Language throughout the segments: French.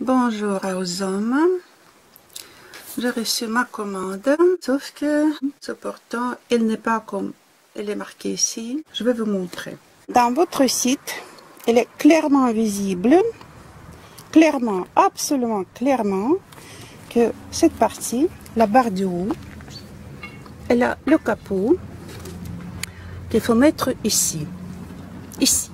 Bonjour aux hommes. J'ai reçu ma commande, sauf que ce portant, il n'est pas comme il est marqué ici. Je vais vous montrer. Dans votre site, il est clairement visible, clairement, absolument clairement, que cette partie, la barre du haut, elle a le capot qu'il faut mettre ici. Ici.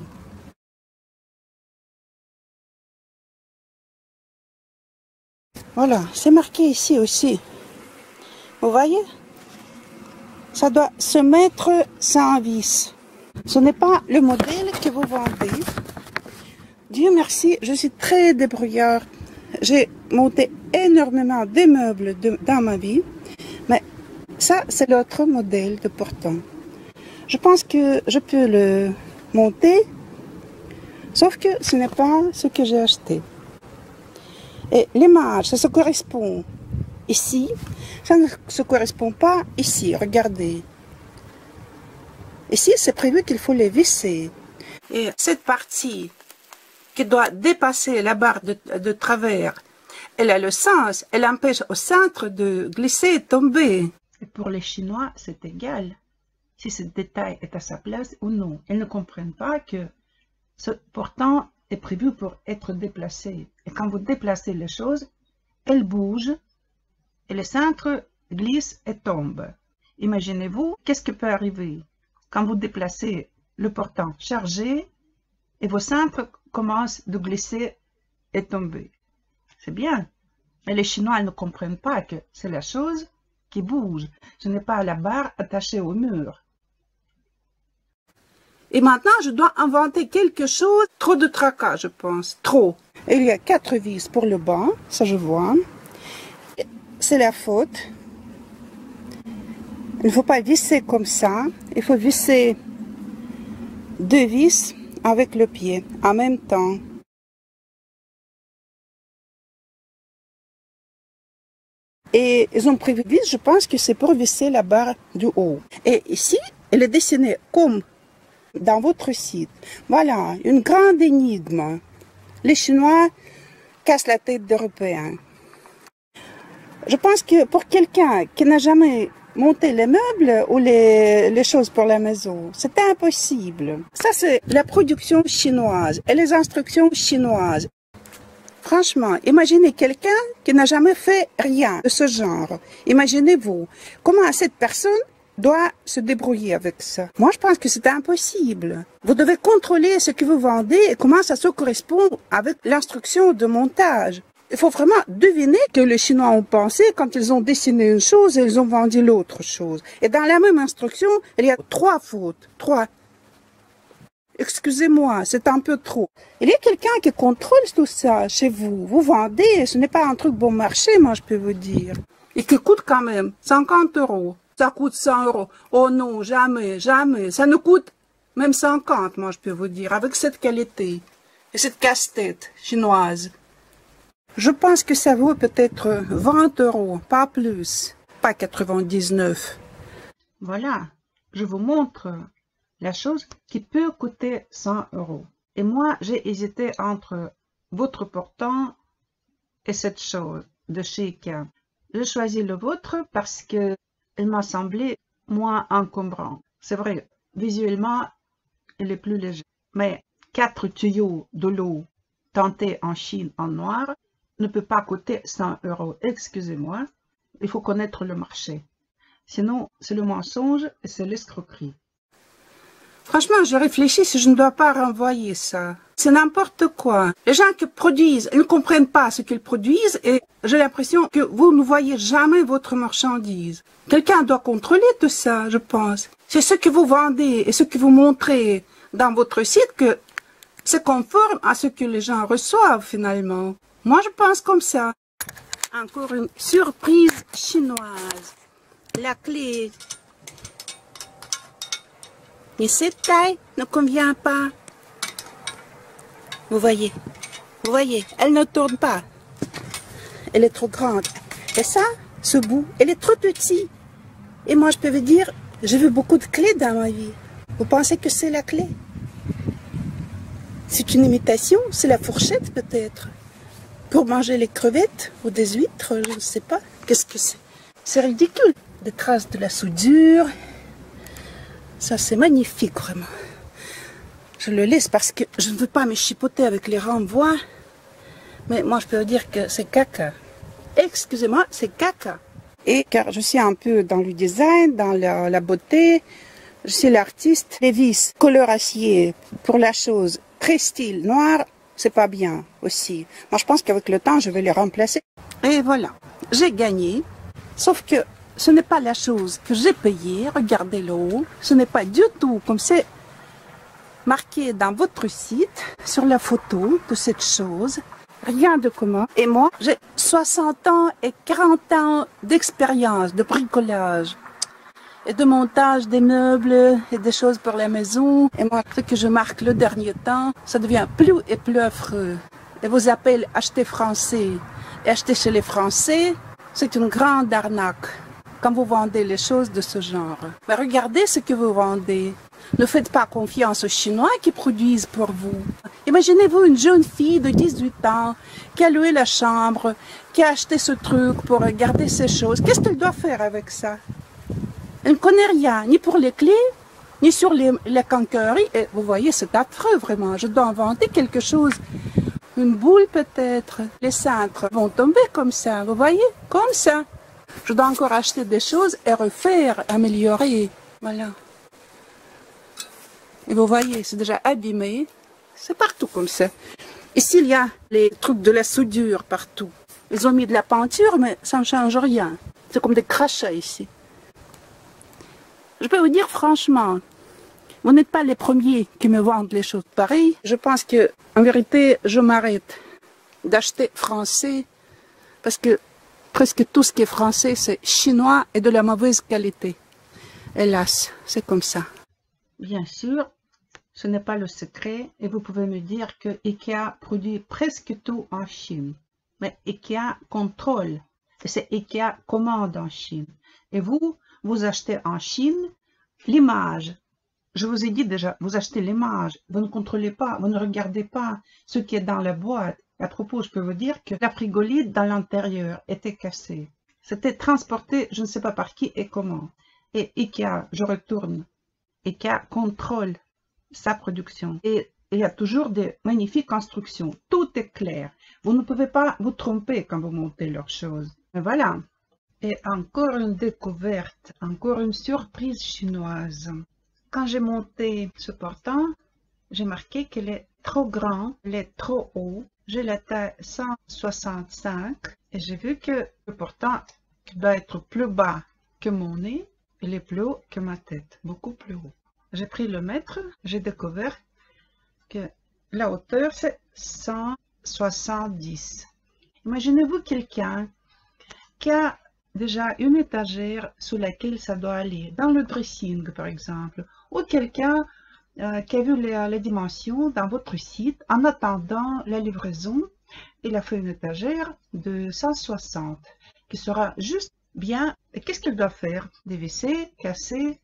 Voilà, c'est marqué ici aussi. Vous voyez? Ça doit se mettre sans vis. Ce n'est pas le modèle que vous vendez. Dieu merci, je suis très débrouillard. J'ai monté énormément de meubles dans ma vie. Mais ça, c'est l'autre modèle de portant. Je pense que je peux le monter, sauf que ce n'est pas ce que j'ai acheté. Et l'image, ça se correspond ici, ça ne se correspond pas ici, regardez. Ici, c'est prévu qu'il faut les visser. Et cette partie qui doit dépasser la barre de travers, elle a le sens, elle empêche au centre de glisser et tomber. Et pour les Chinois, c'est égal si ce détail est à sa place ou non. Ils ne comprennent pas que ce portant est prévu pour être déplacé. Et quand vous déplacez les choses, elles bougent et le centre glisse et tombe. Imaginez-vous, qu'est-ce qui peut arriver quand vous déplacez le portant chargé et vos centres commencent de glisser et tomber. C'est bien, mais les Chinois ne comprennent pas que c'est la chose qui bouge. Ce n'est pas la barre attachée au mur. Et maintenant, je dois inventer quelque chose. Trop de tracas, je pense. Trop. Il y a 4 vis pour le bas. Ça, je vois. C'est la faute. Il ne faut pas visser comme ça. Il faut visser 2 vis avec le pied en même temps. Et ils ont prévu vis, je pense que c'est pour visser la barre du haut. Et ici, elle est dessinée comme dans votre site. Voilà, une grande énigme. Les Chinois cassent la tête d'Européens. Je pense que pour quelqu'un qui n'a jamais monté les meubles ou les choses pour la maison, c'est impossible. Ça, c'est la production chinoise et les instructions chinoises. Franchement, imaginez quelqu'un qui n'a jamais fait rien de ce genre. Imaginez-vous comment cette personne doit se débrouiller avec ça. Moi, je pense que c'est impossible. Vous devez contrôler ce que vous vendez et comment ça se correspond avec l'instruction de montage. Il faut vraiment deviner que les Chinois ont pensé quand ils ont dessiné une chose et ils ont vendu l'autre chose. Et dans la même instruction, il y a 3 fautes. 3. Excusez-moi, c'est un peu trop. Il y a quelqu'un qui contrôle tout ça chez vous. Vous vendez, ce n'est pas un truc bon marché, moi je peux vous dire. Et qui coûte quand même 50 €. Ça coûte 100 €. Oh non, jamais, jamais. Ça ne coûte même 50, moi je peux vous dire, avec cette qualité. Et cette casse-tête chinoise. Je pense que ça vaut peut-être 20 €, pas plus. Pas 99. Voilà, je vous montre la chose qui peut coûter 100 €. Et moi, j'ai hésité entre votre portant et cette chose de chez Ikea. J'ai choisi le vôtre parce que il m'a semblé moins encombrant. C'est vrai, visuellement, il est plus léger. Mais 4 tuyaux de l'eau tentés en Chine en noir ne peut pas coûter 100 €. Excusez-moi, il faut connaître le marché. Sinon, c'est le mensonge et c'est l'escroquerie. Franchement, je réfléchis si je ne dois pas renvoyer ça. C'est n'importe quoi. Les gens qui produisent, ils ne comprennent pas ce qu'ils produisent et j'ai l'impression que vous ne voyez jamais votre marchandise. Quelqu'un doit contrôler tout ça, je pense. C'est ce que vous vendez et ce que vous montrez dans votre site que c'est conforme à ce que les gens reçoivent finalement. Moi, je pense comme ça. Encore une surprise chinoise. La clé. Et cette taille ne convient pas. Vous voyez, elle ne tourne pas. Elle est trop grande. Et ça, ce bout, elle est trop petit. Et moi, je peux vous dire, j'ai vu beaucoup de clés dans ma vie. Vous pensez que c'est la clé? C'est une imitation? C'est la fourchette peut-être? pour manger les crevettes ou des huîtres, je ne sais pas. Qu'est-ce que c'est? C'est ridicule. Des traces de la soudure. Ça, c'est magnifique, vraiment. Je le laisse parce que je ne veux pas me chipoter avec les renvois. Mais moi, je peux vous dire que c'est caca. Excusez-moi, c'est caca. Et car je suis un peu dans le design, dans la beauté, je suis l'artiste. Les vis couleur acier pour la chose très style noir, c'est pas bien aussi. Moi, je pense qu'avec le temps, je vais les remplacer. Et voilà, j'ai gagné. Sauf que ce n'est pas la chose que j'ai payée. Regardez le haut. Ce n'est pas du tout comme c'est marqué dans votre site, sur la photo de cette chose. Rien de commun. Et moi, j'ai 60 ans et 40 ans d'expérience de bricolage et de montage des meubles et des choses pour la maison. Et moi, ce que je marque le dernier temps, ça devient plus et plus affreux. Et vos appels acheter français et acheter chez les Français, c'est une grande arnaque quand vous vendez les choses de ce genre. Mais regardez ce que vous vendez. Ne faites pas confiance aux Chinois qui produisent pour vous. Imaginez-vous une jeune fille de 18 ans qui a loué la chambre, qui a acheté ce truc pour garder ses choses. Qu'est-ce qu'elle doit faire avec ça? Elle ne connaît rien, ni pour les clés, ni sur les quincailleries. Et vous voyez, c'est affreux vraiment. Je dois inventer quelque chose. Une boule peut-être. Les cintres vont tomber comme ça, vous voyez? Comme ça. Je dois encore acheter des choses et refaire, améliorer. Voilà. Et vous voyez, c'est déjà abîmé. C'est partout comme ça. Ici, il y a les trucs de la soudure partout. Ils ont mis de la peinture, mais ça ne change rien. C'est comme des crachats ici. Je peux vous dire franchement, vous n'êtes pas les premiers qui me vendent les choses pareilles. Je pense que, en vérité, je m'arrête d'acheter français parce que presque tout ce qui est français, c'est chinois et de la mauvaise qualité. Hélas, c'est comme ça. Bien sûr, ce n'est pas le secret et vous pouvez me dire que IKEA produit presque tout en Chine. Mais IKEA contrôle et c'est IKEA commande en Chine. Et vous achetez en Chine l'image. Je vous ai dit déjà, vous achetez l'image. Vous ne contrôlez pas, vous ne regardez pas ce qui est dans la boîte. À propos, je peux vous dire que la frigolite dans l'intérieur était cassée. C'était transporté, je ne sais pas par qui et comment. Et IKEA, je retourne. IKEA contrôle sa production. Et il y a toujours des magnifiques constructions. Tout est clair. Vous ne pouvez pas vous tromper quand vous montez leurs choses. Mais voilà. Et encore une découverte, encore une surprise chinoise. Quand j'ai monté ce portant, j'ai marqué qu'il est trop grand, il est trop haut. J'ai la taille 165 et j'ai vu que le portant doit être plus bas que mon nez. Il est plus haut que ma tête, beaucoup plus haut. J'ai pris le mètre, j'ai découvert que la hauteur c'est 170. Imaginez-vous quelqu'un qui a déjà une étagère sous laquelle ça doit aller, dans le dressing par exemple, ou quelqu'un qui a vu les dimensions dans votre site en attendant la livraison. Il a fait une étagère de 160 qui sera juste bien. Et qu'est-ce qu'il doit faire? Dévisser, casser,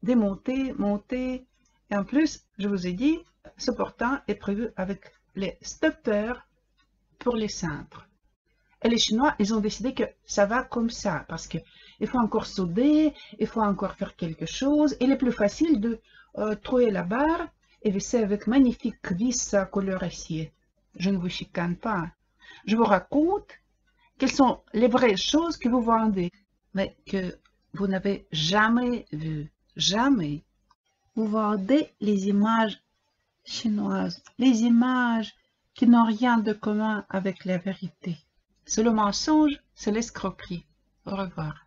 démonter, monter. Et en plus, je vous ai dit, ce portant est prévu avec les stoppers pour les cintres. Et les Chinois, ils ont décidé que ça va comme ça, parce qu'il faut encore solder, il faut encore faire quelque chose. Il est plus facile de trouver la barre et visser avec magnifique vis couleur acier. Je ne vous chicane pas. Je vous raconte quelles sont les vraies choses que vous vendez, mais que vous n'avez jamais vues. Jamais. Vous vendez les images chinoises, les images qui n'ont rien de commun avec la vérité. C'est le mensonge, c'est l'escroquerie. Au revoir.